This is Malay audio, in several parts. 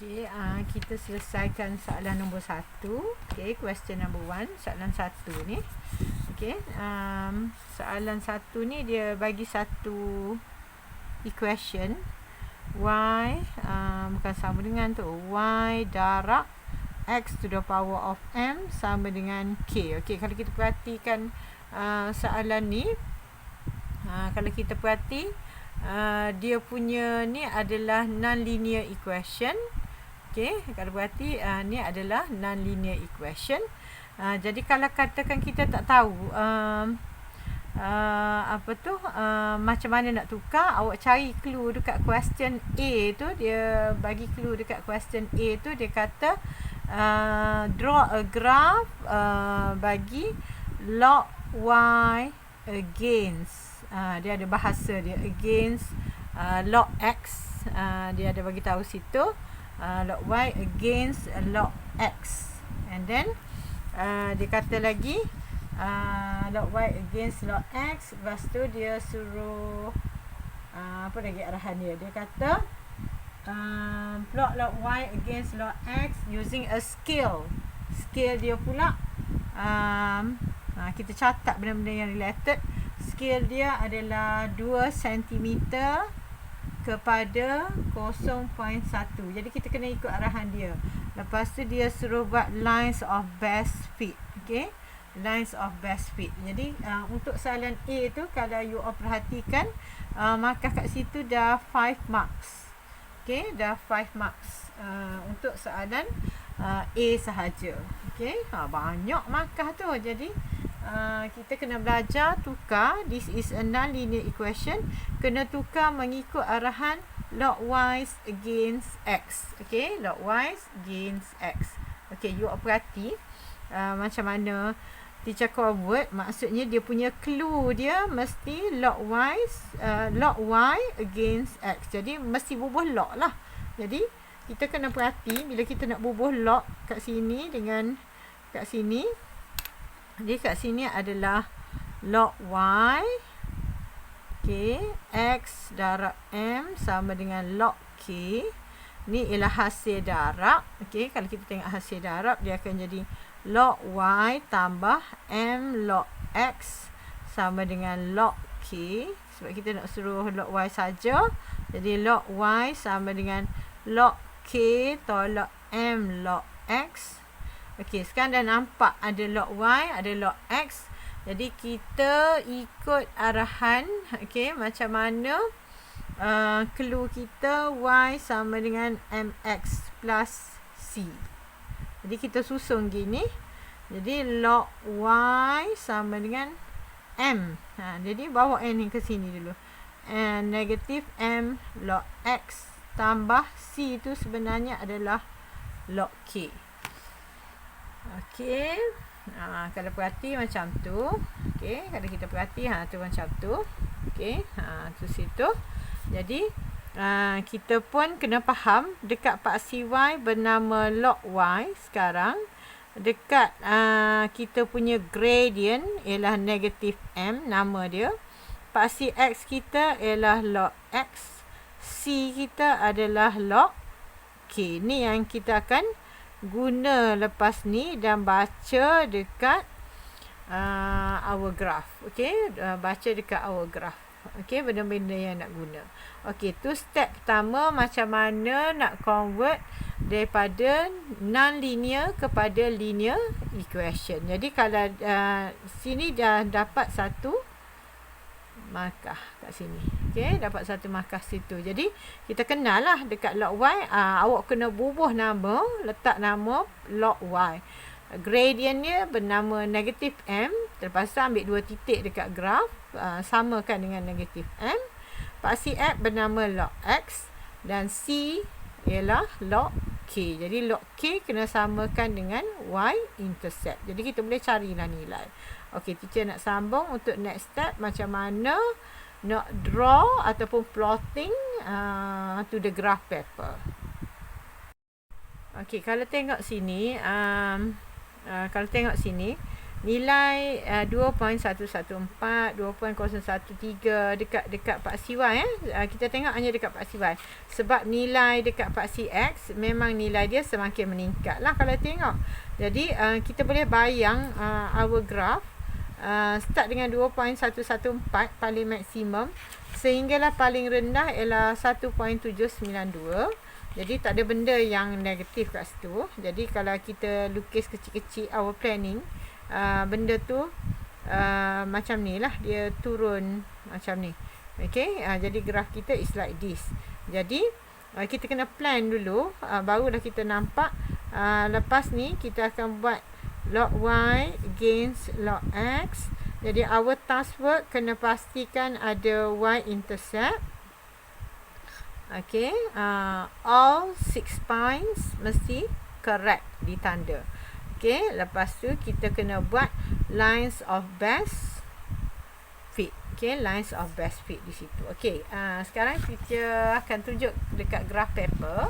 Okey, kita selesaikan soalan nombor 1. Okey, question number 1, soalan 1 ni. Okey, soalan 1 ni dia bagi satu equation y bukan sama dengan tu, y darab x to the power of m sama dengan k. Okey, kalau kita perhatikan soalan ni, kalau kita perhati dia punya ni adalah non-linear equation. Okey, kalau berarti ni adalah non-linear equation. Jadi kalau katakan kita tak tahu macam mana nak tukar, awak cari clue dekat question A tu. Dia bagi clue dekat question A tu, dia kata draw a graph bagi log y against, dia ada bahasa dia against log x. Dia ada bagi tahu situ log y against log x, and then dia kata lagi log y against log x. Lepas tu dia suruh apa lagi arahan dia, dia kata plot log y against log x using a scale. Scale dia pula kita catat benda-benda yang related. Scale dia adalah 2 cm kepada 0.1. Jadi kita kena ikut arahan dia. Lepas tu dia suruh buat lines of best fit. Okay, lines of best fit. Jadi untuk soalan A tu, kalau you all perhatikan, maka kat situ dah 5 marks. Okay, dah 5 marks untuk soalan A sahaja. Okay, banyak markah tu. Jadi kita kena belajar tukar. This is a non-linear equation. Kena tukar mengikut arahan log y against x. Okay, log y against x. Okay, you perhati macam mana teacher convert. Maksudnya dia punya clue dia mesti log y against x. Jadi mesti bubuh log lah. Jadi kita kena perhati bila kita nak bubuh log kat sini dengan kat sini. Jadi kat sini adalah log y, okay, x darab m sama dengan log k. Ni ialah hasil darab. Okay, kalau kita tengok hasil darab, dia akan jadi log y tambah m log x sama dengan log k. Sebab kita nak suruh log y saja. Jadi log y sama dengan log k tolak m log x. Okey, sekarang dah nampak ada log y, ada log x. Jadi kita ikut arahan, okey, macam mana clue kita y sama dengan mx plus c. Jadi kita susun gini. Jadi log y sama dengan m. Jadi bawa n ni ke sini dulu. Negatif m log x tambah c itu sebenarnya adalah log k. Okey, kalau perhati macam tu. Okey, kalau kita perhati tu macam tu. Okey, tu situ. Jadi kita pun kena faham dekat paksi y bernama log y sekarang. Dekat kita punya gradient ialah negatif m, nama dia. Paksi x kita ialah log x. C kita adalah log k. Ni yang kita akan guna lepas ni dan baca dekat our graph. Okay, baca dekat our graph. Okay, benda-benda yang nak guna. Okay, tu step pertama, macam mana nak convert daripada non-linear kepada linear equation. Jadi kalau sini dah dapat satu markah kat sini. Okey, dapat satu markah situ. Jadi kita kenal lah dekat log y, awak kena bubuh nama, letak nama log y. Gradient dia bernama negatif m, terpaksa ambil 2 titik dekat graf, samakan dengan negatif m. Paksi x bernama log x dan c ialah log k. Jadi log k kena samakan dengan y intercept. Jadi kita boleh carilah nilai. Okey, teacher nak sambung untuk next step, macam mana nak draw ataupun plotting to the graph paper. Okey, kalau tengok sini, nilai 2.114, 2.013 dekat paksi Y kita tengok hanya dekat paksi Y. Sebab nilai dekat paksi X memang nilai dia semakin meningkat lah kalau tengok. Jadi kita boleh bayang our graph start dengan 2.114 paling maksimum sehinggalah paling rendah ialah 1.792. Jadi tak ada benda yang negatif kat situ. Jadi kalau kita lukis kecil-kecil our planning, benda tu macam ni lah, dia turun macam ni. Okay, jadi graf kita is like this. Jadi kita kena plan dulu, barulah kita nampak. Lepas ni kita akan buat log Y against log X. Jadi our task work kena pastikan ada Y intercept. Okay, all 6 points mesti correct ditanda. Okay, lepas tu kita kena buat lines of best fit. Okay, lines of best fit di situ. Okay, sekarang kita akan tunjuk dekat graph paper.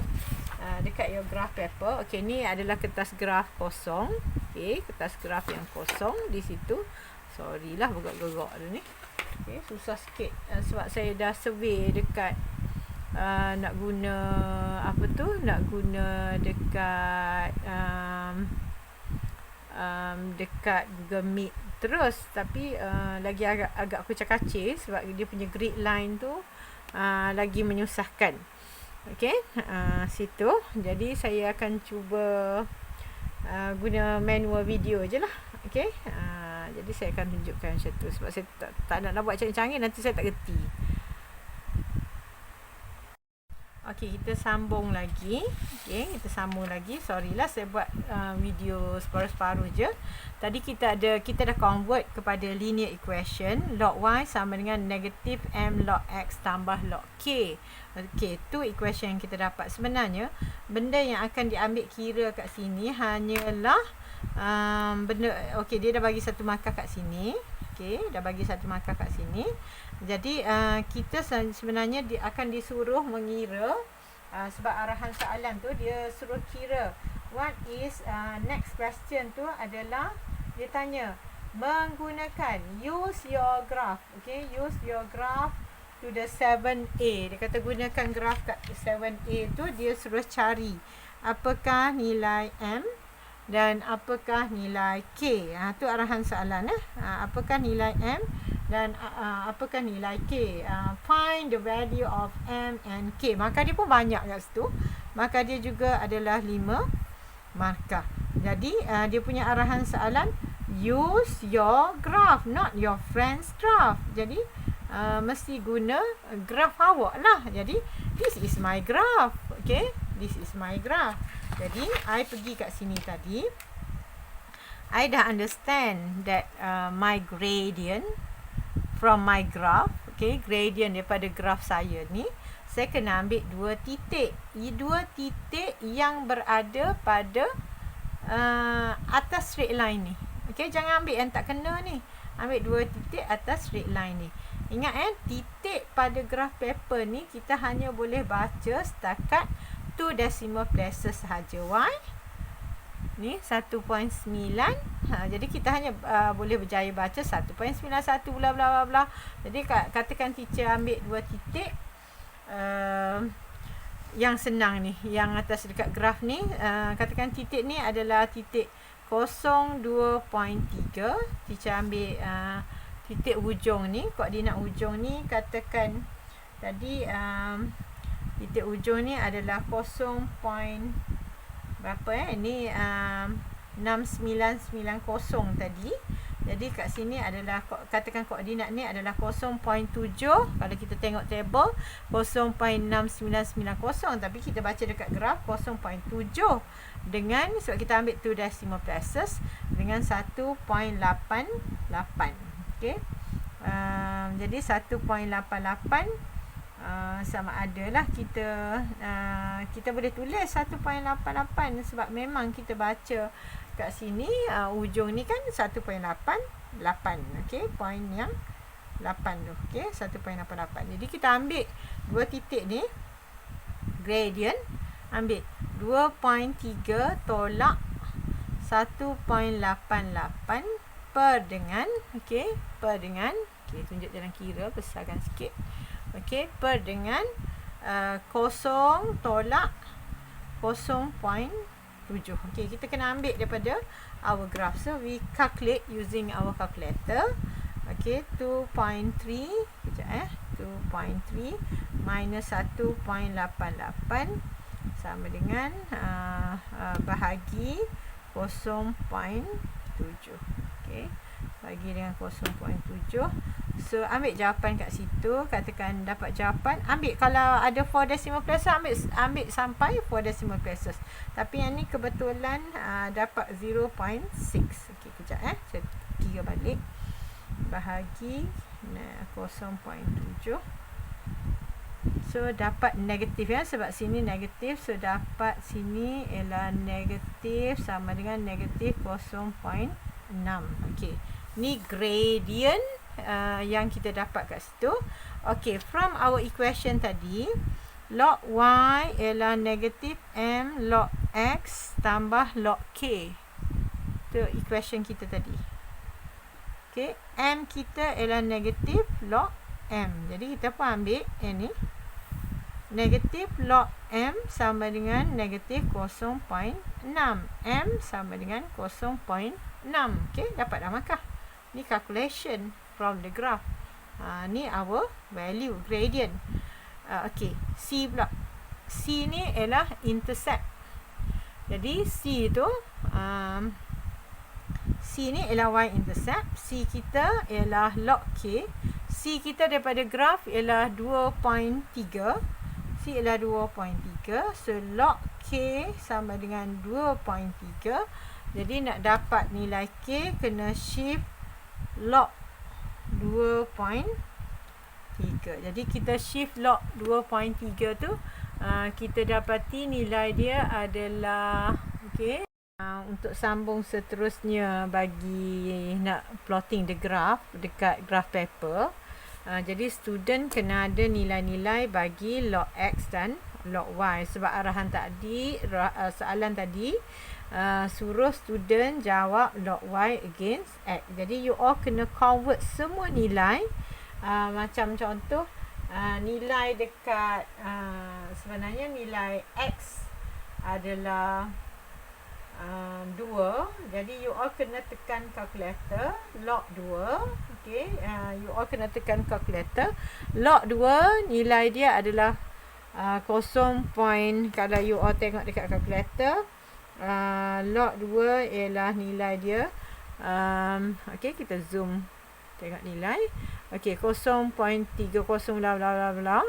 Dekat your graph paper. Okay, ni adalah kertas graph kosong. Okay, kertas graph yang kosong di situ. Sorry lah bergerak-gerak tu ni. Okay, susah sikit sebab saya dah survey dekat nak guna apa tu? Nak guna dekat dekat Google Meet terus, tapi lagi agak kucak-kacir sebab dia punya grid line tu lagi menyusahkan. Okey, situ. Jadi saya akan cuba guna manual video je lah. Okey, jadi saya akan tunjukkan macam tu sebab saya tak nak buat canggih-canggih, nanti saya tak gerti. Okey, kita sambung lagi. Okey, kita sambung lagi. Sorry lah saya buat video separuh-separuh je. Tadi kita dah convert kepada linear equation. Log Y sama dengan negatif M log X tambah log K. Okey, tu equation yang kita dapat. Sebenarnya, benda yang akan diambil kira kat sini hanyalah benda. Okey, dia dah bagi satu markah kat sini. Okey, dah bagi satu markah kat sini. Jadi kita sebenarnya akan disuruh mengira sebab arahan soalan tu dia suruh kira what is next question tu adalah dia tanya menggunakan use your graph. Okay, use your graph to the 7A. Dia kata gunakan graph kat 7A tu, dia suruh cari apakah nilai M dan apakah nilai K. Tu arahan soalan apakah nilai M dan apakah nilai K. Find the value of M and K. Markah dia pun banyak kat situ. Markah dia juga adalah 5 markah. Jadi dia punya arahan soalan use your graph, not your friend's graph. Jadi mesti guna graph awak lah. Jadi this is my graph. Okay, this is my graph. Jadi I pergi kat sini tadi, I dah understand that my gradient from my graph, okay, gradient daripada graph saya ni, saya kena ambil 2 titik. 2 titik yang berada pada atas straight line ni. Okay, jangan ambil yang tak kena ni. Ambil 2 titik atas straight line ni. Ingat titik pada graph paper ni kita hanya boleh baca setakat 2 decimal places sahaja. Y ni 1.9. Jadi kita hanya boleh berjaya baca 1.91 bla bla bla bla. Jadi katakan teacher ambil 2 titik yang senang ni, yang atas dekat graf ni, katakan titik ni adalah titik 02.3. Teacher ambil titik hujung ni, koordinat hujung ni, katakan tadi titik hujung ni adalah 0. Berapa ni 6990 tadi. Jadi kat sini adalah katakan koordinat ni adalah 0.7. Kalau kita tengok table 0.6990, tapi kita baca dekat graf 0.7 dengan sebab kita ambil 2 decimal places dengan 1.88. Okey. Jadi 1.88 sama adalah kita boleh tulis 1.88 sebab memang kita baca kat sini ujung ni kan 1.88. Okey, point yang 8 tu. Okey, 1.88. Jadi kita ambil 2 titik ni, gradient, ambil 2.3 tolak 1.88 per dengan, okey, per dengan, okey, tunjuk jalan kira, besarkan sikit. Okey, per dengan 0 tolak 0.7. Okey, kita kena ambil daripada our graph. So we calculate using our calculator. Okey, 2.3, kejap 2.3 minus 1.88 sama dengan bahagi 0.7. Okey, bagi dengan 0.7. So ambil jawapan kat situ, katakan dapat jawapan, ambil kalau ada 4 decimal places, ambil sampai 4 decimal places. Tapi yang ni kebetulan dapat 0.6. Okey, kejap saya kira balik. Bahagi 0.7. So dapat negatif sebab sini negatif, so dapat sini ialah negatif sama dengan negatif 0.6. Okey, ni gradient yang kita dapat kat situ. Okey, from our equation tadi, log y ialah negatif m log x tambah log k. Itu equation kita tadi. Okey, m kita ialah negatif log m. Jadi kita pun ambil ni. Negatif log m sama dengan negatif 0.6. M sama dengan 0.6. Okey, dapat dah markah. Ni calculation from the graph. Ni our value, gradient. Okey, C pula. C ni ialah intercept. Jadi C tu C ni ialah y-intercept. C kita ialah log K. C kita daripada graph ialah 2.3. C ialah 2.3. So log K sama dengan 2.3. Jadi nak dapat nilai K, kena shift log 2.3. Jadi kita shift log 2.3 tu, kita dapati nilai dia adalah, okey, untuk sambung seterusnya bagi nak plotting the graph dekat graph paper. Jadi student kena ada nilai-nilai bagi log x dan log y. Sebab arahan tadi, soalan tadi suruh student jawab log y against x. Jadi you all kena convert semua nilai. Macam contoh nilai dekat sebenarnya nilai x adalah 2. Jadi you all kena tekan calculator log 2. Okey, you all kena tekan calculator log 2. Nilai dia adalah 0. Kalau you all tengok dekat calculator, log 2 ialah nilai dia, okey, kita zoom tengok nilai. Okey, 0.30 bla bla bla.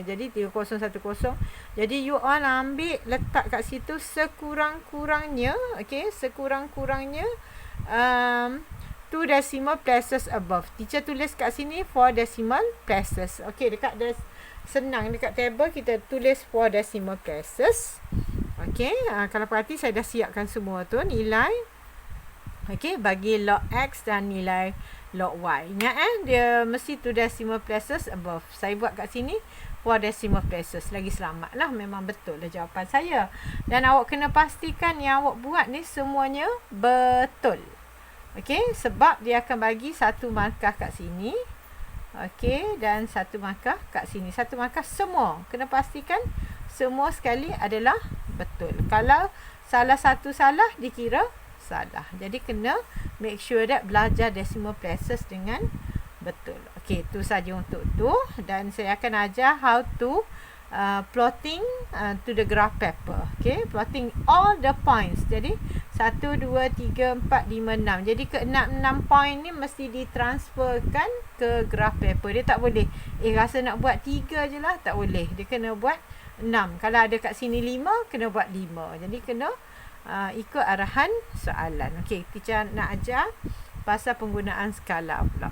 Jadi 3010. Jadi you all ambil letak kat situ sekurang-kurangnya, okey, sekurang-kurangnya 2 decimal places above. Teacher tulis kat sini 4 decimal places. Okey, dekat senang dekat table kita tulis 4 decimal places. Okey, kalau perhati saya dah siapkan semua tu nilai. Okey, bagi log x dan nilai log y. Ingat dia mesti 2 decimal places above. Saya buat kat sini 4 decimal places. Lagi selamat lah. Memang betul lah jawapan saya. Dan awak kena pastikan yang awak buat ni semuanya betul. Okey, sebab dia akan bagi 1 markah kat sini. Okey, dan 1 markah kat sini. 1 markah semua. Kena pastikan semua sekali adalah betul. Kalau salah satu salah, dikira salah. Jadi kena make sure that belajar decimal places dengan betul. Okey, itu saja untuk tu. Dan saya akan ajar how to plotting to the graph paper. Okey, plotting all the points. Jadi 1, 2, 3, 4, 5, 6. Jadi ke 6 point ni mesti ditransferkan ke graph paper. Dia tak boleh rasa nak buat 3 je lah. Tak boleh. Dia kena buat 6. Kalau ada kat sini 5, kena buat 5. Jadi kena ikut arahan soalan. Okey, teacher nak ajar pasal penggunaan skala pula.